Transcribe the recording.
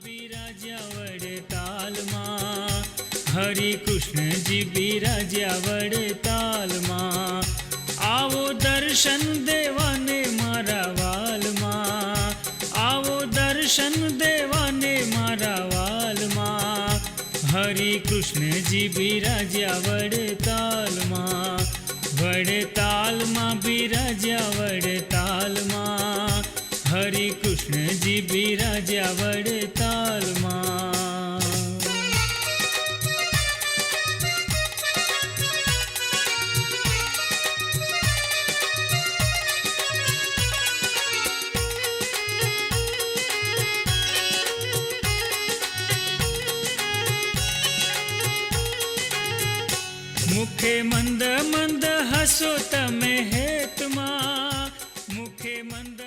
બિરાજ્યા વડતાલમાં, હરિ કૃષ્ણજી બિરાજ્યા વડતાલમાં. આવો દર્શન દેવાને મારા વાલમાં, આવો દર્શન દેવાને મારા વાલમાં. હરિ કૃષ્ણજી બિરાજ્યા વડતાલમાં, વડતાલમાં બિરાજ્યા વડતાલમાં. હરિ કૃષ્ણજી બિરાજ્યા વડતાલમાં. મુખે મંદ મંદ હસો તમે હેતમાં, મુખે મંદ